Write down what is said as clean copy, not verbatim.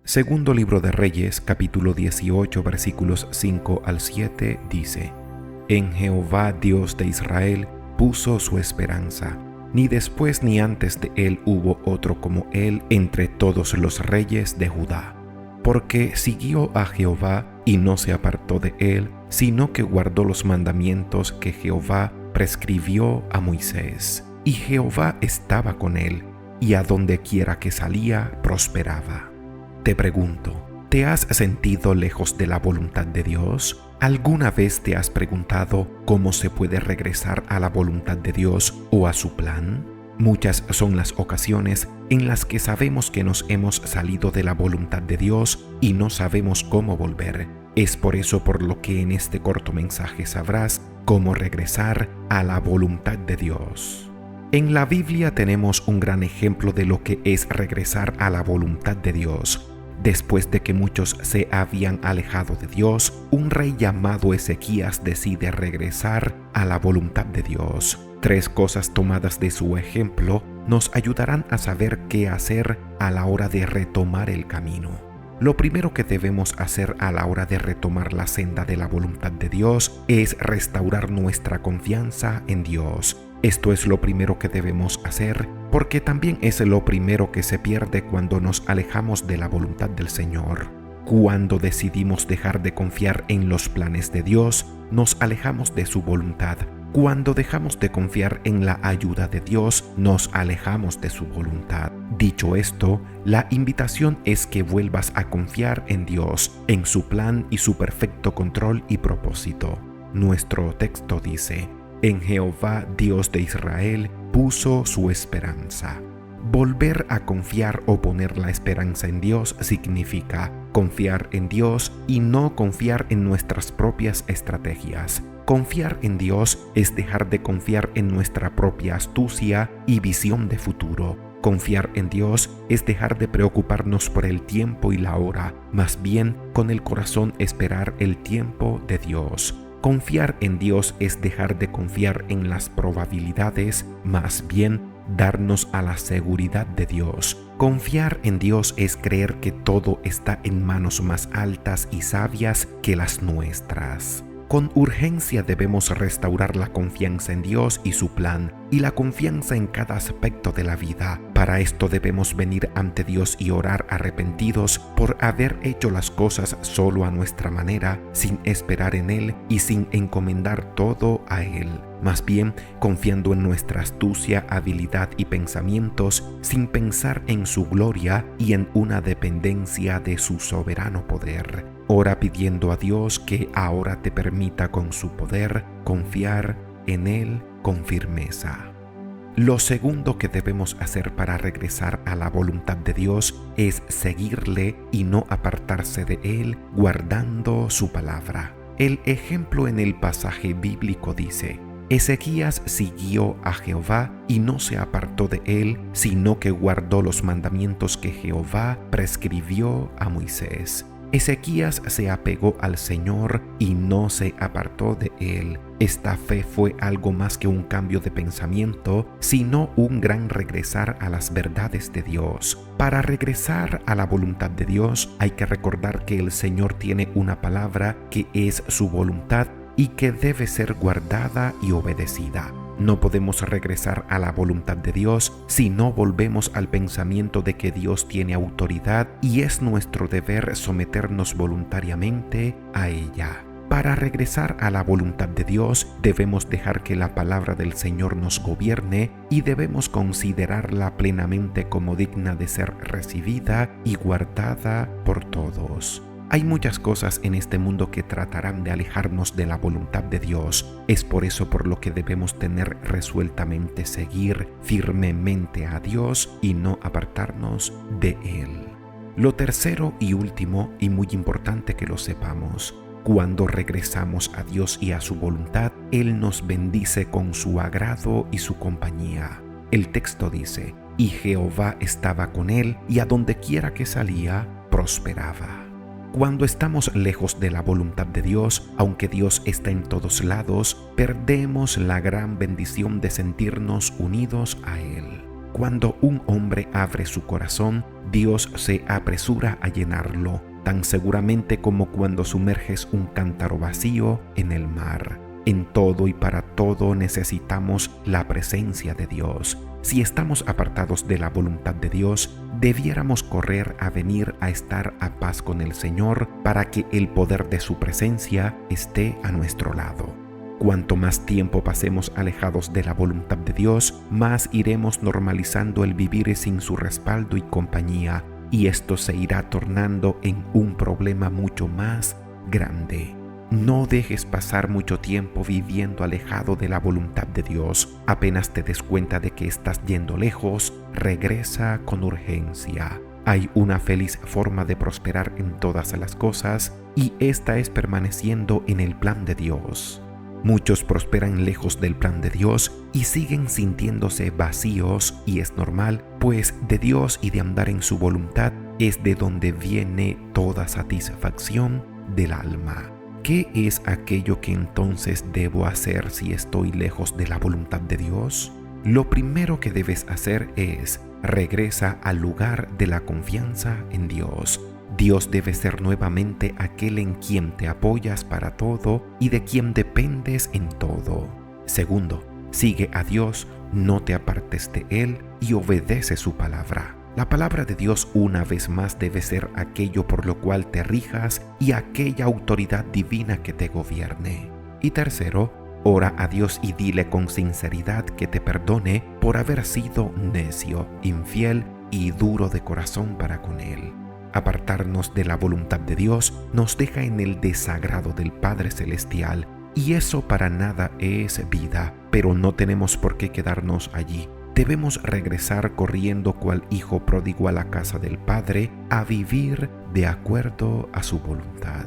Segundo libro de Reyes, capítulo 18, versículos 5 al 7, dice: En Jehová Dios de Israel puso su esperanza. Ni después ni antes de él hubo otro como él entre todos los reyes de Judá. Porque siguió a Jehová y no se apartó de él, sino que guardó los mandamientos que Jehová prescribió a Moisés. Y Jehová estaba con él, y a donde quiera que salía, prosperaba. Te pregunto, ¿te has sentido lejos de la voluntad de Dios? ¿Alguna vez te has preguntado cómo se puede regresar a la voluntad de Dios o a su plan? Muchas son las ocasiones en las que sabemos que nos hemos salido de la voluntad de Dios y no sabemos cómo volver. Es por eso por lo que en este corto mensaje sabrás cómo regresar a la voluntad de Dios. En la Biblia tenemos un gran ejemplo de lo que es regresar a la voluntad de Dios. Después de que muchos se habían alejado de Dios, un rey llamado Ezequías decide regresar a la voluntad de Dios. 3 cosas tomadas de su ejemplo nos ayudarán a saber qué hacer a la hora de retomar el camino. Lo primero que debemos hacer a la hora de retomar la senda de la voluntad de Dios es restaurar nuestra confianza en Dios. Esto es lo primero que debemos hacer porque también es lo primero que se pierde cuando nos alejamos de la voluntad del Señor. Cuando decidimos dejar de confiar en los planes de Dios, nos alejamos de su voluntad. Cuando dejamos de confiar en la ayuda de Dios, nos alejamos de su voluntad. Dicho esto, la invitación es que vuelvas a confiar en Dios, en su plan y su perfecto control y propósito. Nuestro texto dice: En Jehová Dios de Israel puso su esperanza. Volver a confiar o poner la esperanza en Dios significa confiar en Dios y no confiar en nuestras propias estrategias. Confiar en Dios es dejar de confiar en nuestra propia astucia y visión de futuro. Confiar en Dios es dejar de preocuparnos por el tiempo y la hora, más bien con el corazón esperar el tiempo de Dios. Confiar en Dios es dejar de confiar en las probabilidades, más bien darnos a la seguridad de Dios. Confiar en Dios es creer que todo está en manos más altas y sabias que las nuestras. Con urgencia debemos restaurar la confianza en Dios y su plan, y la confianza en cada aspecto de la vida. Para esto debemos venir ante Dios y orar arrepentidos por haber hecho las cosas solo a nuestra manera, sin esperar en Él y sin encomendar todo a Él. Más bien, confiando en nuestra astucia, habilidad y pensamientos, sin pensar en su gloria y en una dependencia de su soberano poder. Ora pidiendo a Dios que ahora te permita con su poder confiar en Él con firmeza. Lo segundo que debemos hacer para regresar a la voluntad de Dios es seguirle y no apartarse de Él, guardando su palabra. El ejemplo en el pasaje bíblico dice: Ezequías siguió a Jehová y no se apartó de él, sino que guardó los mandamientos que Jehová prescribió a Moisés. Ezequías se apegó al Señor y no se apartó de él. Esta fe fue algo más que un cambio de pensamiento, sino un gran regresar a las verdades de Dios. Para regresar a la voluntad de Dios hay que recordar que el Señor tiene una palabra que es su voluntad y que debe ser guardada y obedecida. No podemos regresar a la voluntad de Dios si no volvemos al pensamiento de que Dios tiene autoridad y es nuestro deber someternos voluntariamente a ella. Para regresar a la voluntad de Dios debemos dejar que la palabra del Señor nos gobierne y debemos considerarla plenamente como digna de ser recibida y guardada por todos. Hay muchas cosas en este mundo que tratarán de alejarnos de la voluntad de Dios. Es por eso por lo que debemos tener resueltamente seguir firmemente a Dios y no apartarnos de Él. Lo tercero y último, y muy importante que lo sepamos, cuando regresamos a Dios y a su voluntad, Él nos bendice con su agrado y su compañía. El texto dice: y Jehová estaba con él, y a donde quiera que salía, prosperaba. Cuando estamos lejos de la voluntad de Dios, aunque Dios está en todos lados, perdemos la gran bendición de sentirnos unidos a Él. Cuando un hombre abre su corazón, Dios se apresura a llenarlo, tan seguramente como cuando sumerges un cántaro vacío en el mar. En todo y para todo necesitamos la presencia de Dios. Si estamos apartados de la voluntad de Dios, debiéramos correr a venir a estar a paz con el Señor para que el poder de su presencia esté a nuestro lado. Cuanto más tiempo pasemos alejados de la voluntad de Dios, más iremos normalizando el vivir sin su respaldo y compañía, y esto se irá tornando en un problema mucho más grande. No dejes pasar mucho tiempo viviendo alejado de la voluntad de Dios. Apenas te des cuenta de que estás yendo lejos, regresa con urgencia. Hay una feliz forma de prosperar en todas las cosas, y esta es permaneciendo en el plan de Dios. Muchos prosperan lejos del plan de Dios y siguen sintiéndose vacíos, y es normal, pues de Dios y de andar en su voluntad es de donde viene toda satisfacción del alma. ¿Qué es aquello que entonces debo hacer si estoy lejos de la voluntad de Dios? Lo primero que debes hacer es regresa al lugar de la confianza en Dios. Dios debe ser nuevamente aquel en quien te apoyas para todo y de quien dependes en todo. Segundo, sigue a Dios, no te apartes de Él y obedece su palabra. La palabra de Dios una vez más debe ser aquello por lo cual te rijas y aquella autoridad divina que te gobierne. Y tercero, ora a Dios y dile con sinceridad que te perdone por haber sido necio, infiel y duro de corazón para con Él. Apartarnos de la voluntad de Dios nos deja en el desagrado del Padre Celestial, y eso para nada es vida, pero no tenemos por qué quedarnos allí. Debemos regresar corriendo cual hijo pródigo a la casa del Padre a vivir de acuerdo a su voluntad.